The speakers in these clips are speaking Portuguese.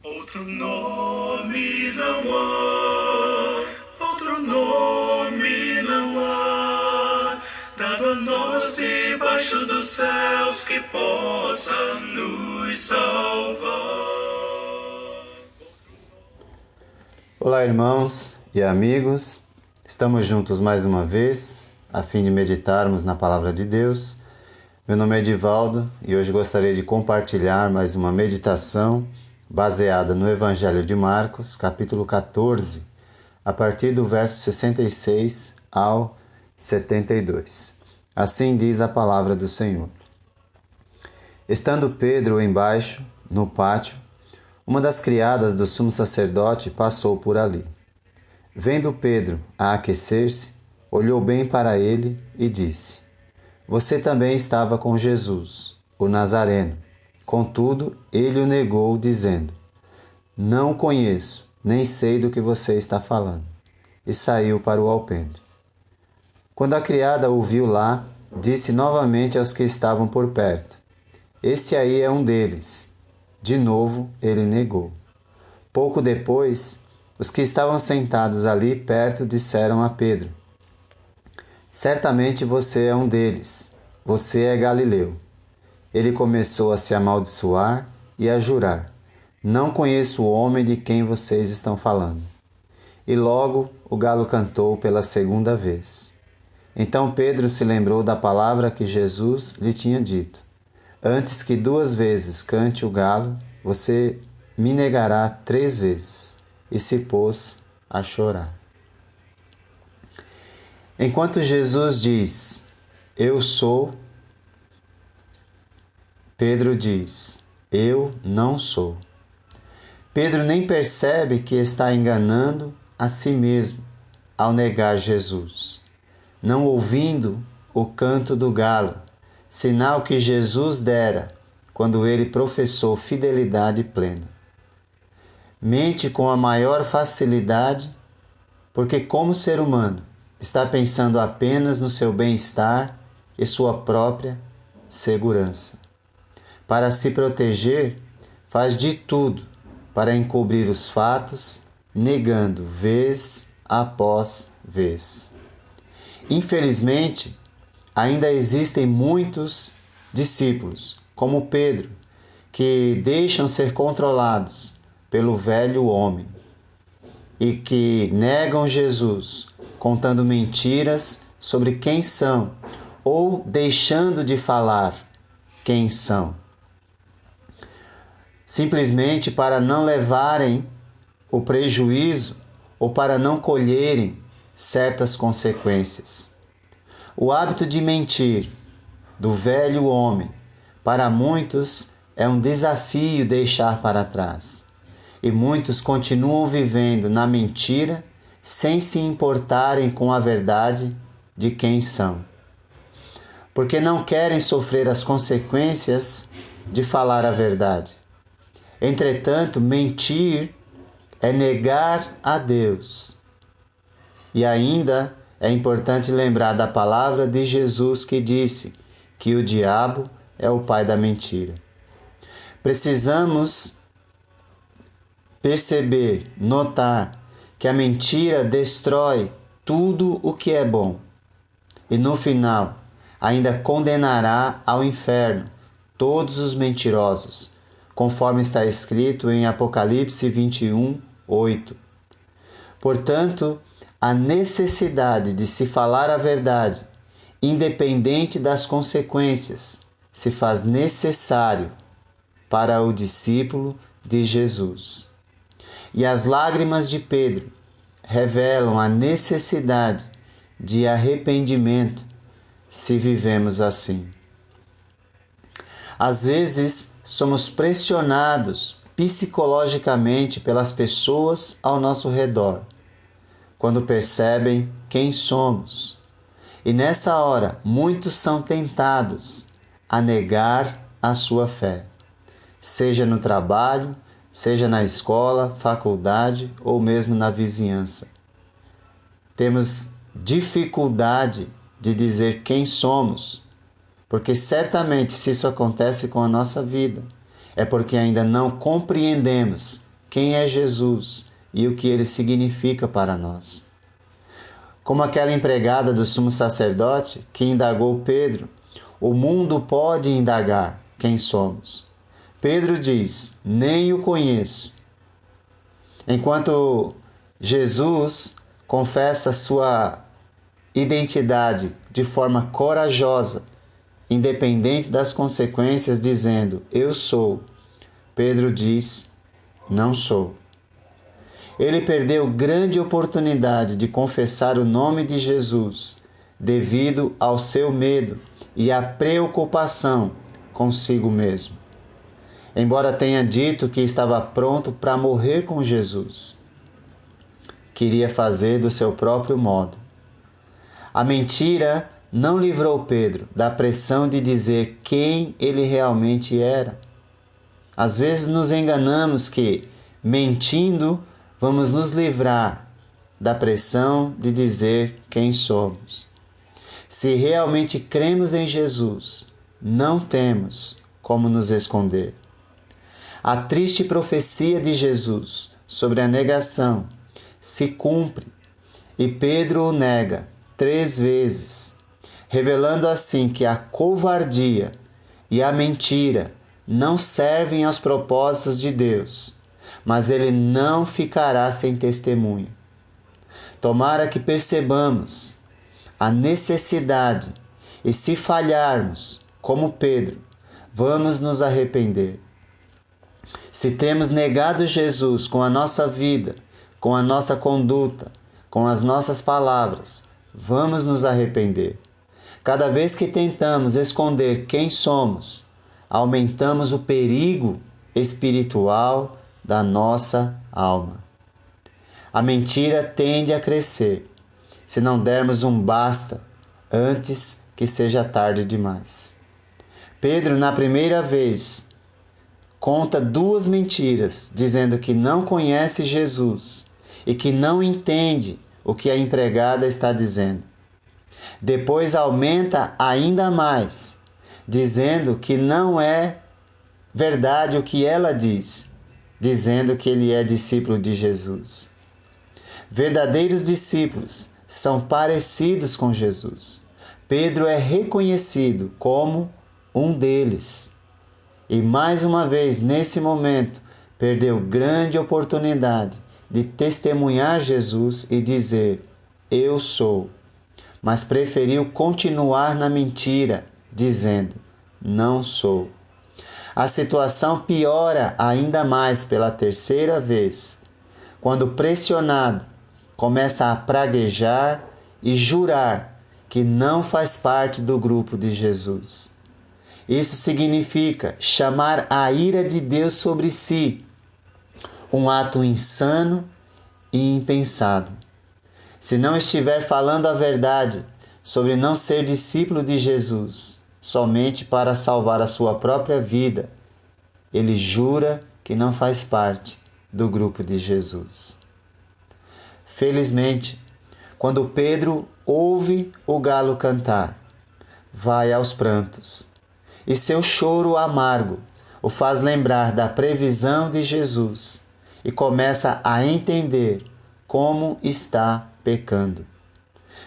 Outro nome não há, outro nome não há, dado a nós debaixo dos céus que possa nos salvar. Olá, irmãos e amigos, estamos juntos mais uma vez a fim de meditarmos na Palavra de Deus. Meu nome é Edivaldo e hoje gostaria de compartilhar mais uma meditação baseada no Evangelho de Marcos, capítulo 14, a partir do verso 66 ao 72. Assim diz a palavra do Senhor. Estando Pedro embaixo, no pátio, uma das criadas do sumo sacerdote passou por ali. Vendo Pedro a aquecer-se, olhou bem para ele e disse: Você também estava com Jesus, o Nazareno. Contudo, ele o negou, dizendo: Não o conheço, nem sei do que você está falando. E saiu para o alpendre. Quando a criada o viu lá, disse novamente aos que estavam por perto: Esse aí é um deles. De novo, ele negou. Pouco depois, os que estavam sentados ali perto disseram a Pedro: Certamente você é um deles. Você é Galileu. Ele começou a se amaldiçoar e a jurar: Não conheço o homem de quem vocês estão falando. E logo o galo cantou pela segunda vez. Então Pedro se lembrou da palavra que Jesus lhe tinha dito: Antes que 2 vezes cante o galo, você me negará 3 vezes. E se pôs a chorar. Enquanto Jesus diz: Eu sou, Pedro diz: Eu não sou. Pedro nem percebe que está enganando a si mesmo ao negar Jesus, não ouvindo o canto do galo, sinal que Jesus dera quando ele professou fidelidade plena. Mente com a maior facilidade, porque, como ser humano, está pensando apenas no seu bem-estar e sua própria segurança. Para se proteger, faz de tudo para encobrir os fatos, negando vez após vez. Infelizmente, ainda existem muitos discípulos, como Pedro, que deixam ser controlados pelo velho homem e que negam Jesus, contando mentiras sobre quem são ou deixando de falar quem são, simplesmente para não levarem o prejuízo ou para não colherem certas consequências. O hábito de mentir do velho homem, para muitos, é um desafio deixar para trás. E muitos continuam vivendo na mentira sem se importarem com a verdade de quem são. Porque não querem sofrer as consequências de falar a verdade. Entretanto, mentir é negar a Deus. E ainda é importante lembrar da palavra de Jesus que disse que o diabo é o pai da mentira. Precisamos perceber, notar que a mentira destrói tudo o que é bom e no final ainda condenará ao inferno todos os mentirosos, conforme está escrito em Apocalipse 21, 8. Portanto, a necessidade de se falar a verdade, independente das consequências, se faz necessário para o discípulo de Jesus. E as lágrimas de Pedro revelam a necessidade de arrependimento se vivemos assim. Às vezes, somos pressionados psicologicamente pelas pessoas ao nosso redor, quando percebem quem somos. E nessa hora, muitos são tentados a negar a sua fé, seja no trabalho, seja na escola, faculdade ou mesmo na vizinhança. Temos dificuldade de dizer quem somos, porque certamente se isso acontece com a nossa vida, é porque ainda não compreendemos quem é Jesus e o que ele significa para nós. Como aquela empregada do sumo sacerdote que indagou Pedro, o mundo pode indagar quem somos. Pedro diz: nem o conheço. Enquanto Jesus confessa sua identidade de forma corajosa, independente das consequências, dizendo: eu sou, Pedro diz: não sou. Ele perdeu grande oportunidade de confessar o nome de Jesus devido ao seu medo e à preocupação consigo mesmo. Embora tenha dito que estava pronto para morrer com Jesus, queria fazer do seu próprio modo. A mentira não livrou Pedro da pressão de dizer quem ele realmente era. Às vezes nos enganamos que, mentindo, vamos nos livrar da pressão de dizer quem somos. Se realmente cremos em Jesus, não temos como nos esconder. A triste profecia de Jesus sobre a negação se cumpre e Pedro o nega 3 vezes, revelando assim que a covardia e a mentira não servem aos propósitos de Deus, mas ele não ficará sem testemunho. Tomara que percebamos a necessidade e, se falharmos, como Pedro, vamos nos arrepender. Se temos negado Jesus com a nossa vida, com a nossa conduta, com as nossas palavras, vamos nos arrepender. Cada vez que tentamos esconder quem somos, aumentamos o perigo espiritual da nossa alma. A mentira tende a crescer se não dermos um basta antes que seja tarde demais. Pedro, na primeira vez, conta 2 mentiras, dizendo que não conhece Jesus e que não entende o que a empregada está dizendo. Depois aumenta ainda mais, dizendo que não é verdade o que ela diz, dizendo que ele é discípulo de Jesus. Verdadeiros discípulos são parecidos com Jesus. Pedro é reconhecido como um deles. E mais uma vez, nesse momento, perdeu grande oportunidade de testemunhar Jesus e dizer: eu sou. Mas preferiu continuar na mentira, dizendo: não sou. A situação piora ainda mais pela 3ª vez, quando pressionado, começa a praguejar e jurar que não faz parte do grupo de Jesus. Isso significa chamar a ira de Deus sobre si, um ato insano e impensado. Se não estiver falando a verdade sobre não ser discípulo de Jesus, somente para salvar a sua própria vida, ele jura que não faz parte do grupo de Jesus. Felizmente, quando Pedro ouve o galo cantar, vai aos prantos, e seu choro amargo o faz lembrar da previsão de Jesus e começa a entender como está pecando,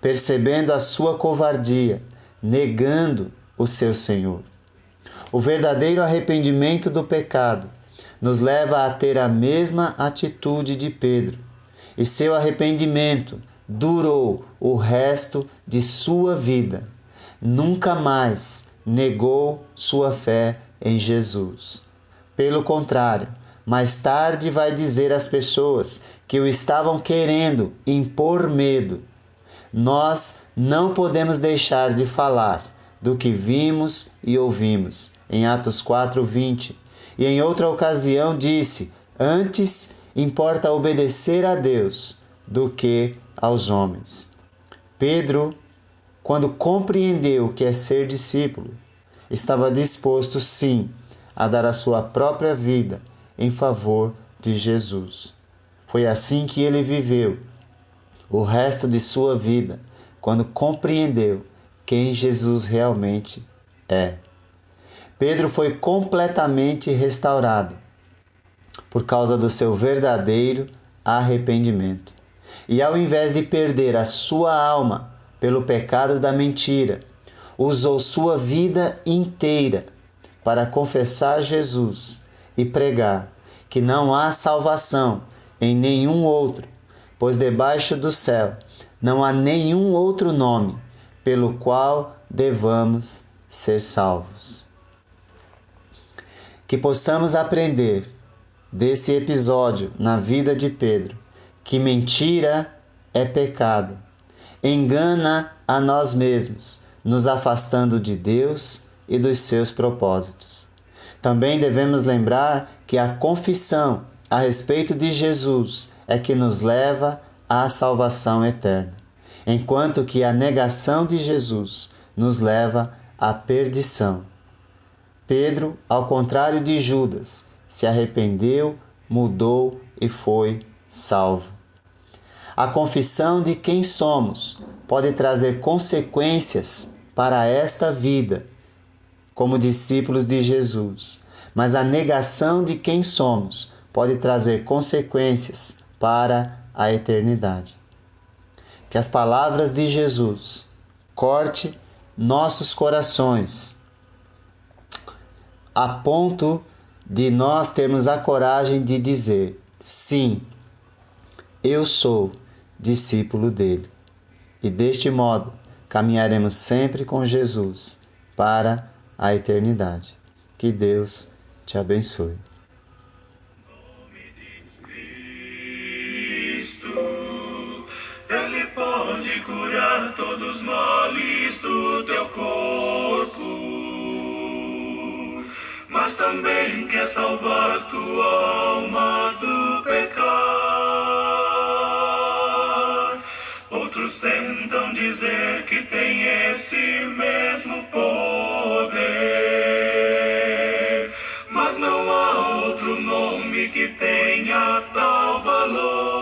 percebendo a sua covardia, negando o seu Senhor. O verdadeiro arrependimento do pecado nos leva a ter a mesma atitude de Pedro, e seu arrependimento durou o resto de sua vida. Nunca mais negou sua fé em Jesus. Pelo contrário, mais tarde vai dizer às pessoas que o estavam querendo impor medo: nós não podemos deixar de falar do que vimos e ouvimos, em Atos 4:20. E em outra ocasião disse: antes importa obedecer a Deus do que aos homens. Pedro, quando compreendeu o que é ser discípulo, estava disposto sim a dar a sua própria vida em favor de Jesus. Foi assim que ele viveu o resto de sua vida, quando compreendeu quem Jesus realmente é. Pedro foi completamente restaurado por causa do seu verdadeiro arrependimento. E ao invés de perder a sua alma pelo pecado da mentira, usou sua vida inteira para confessar Jesus e pregar que não há salvação em nenhum outro, pois debaixo do céu não há nenhum outro nome pelo qual devamos ser salvos. Que possamos aprender desse episódio na vida de Pedro que mentira é pecado, engana a nós mesmos, nos afastando de Deus e dos seus propósitos. Também devemos lembrar que a confissão a respeito de Jesus é que nos leva à salvação eterna, enquanto que a negação de Jesus nos leva à perdição. Pedro, ao contrário de Judas, se arrependeu, mudou e foi salvo. A confissão de quem somos pode trazer consequências para esta vida, como discípulos de Jesus, mas a negação de quem somos pode trazer consequências para a eternidade. Que as palavras de Jesus corte nossos corações a ponto de nós termos a coragem de dizer: sim, eu sou discípulo dele. E deste modo caminharemos sempre com Jesus para a eternidade. Que Deus te abençoe. Ele pode curar todos os males do teu corpo, mas também quer salvar tua alma do pecado. Outros tentam dizer que tem esse mesmo poder, mas não há outro nome que tenha tal valor.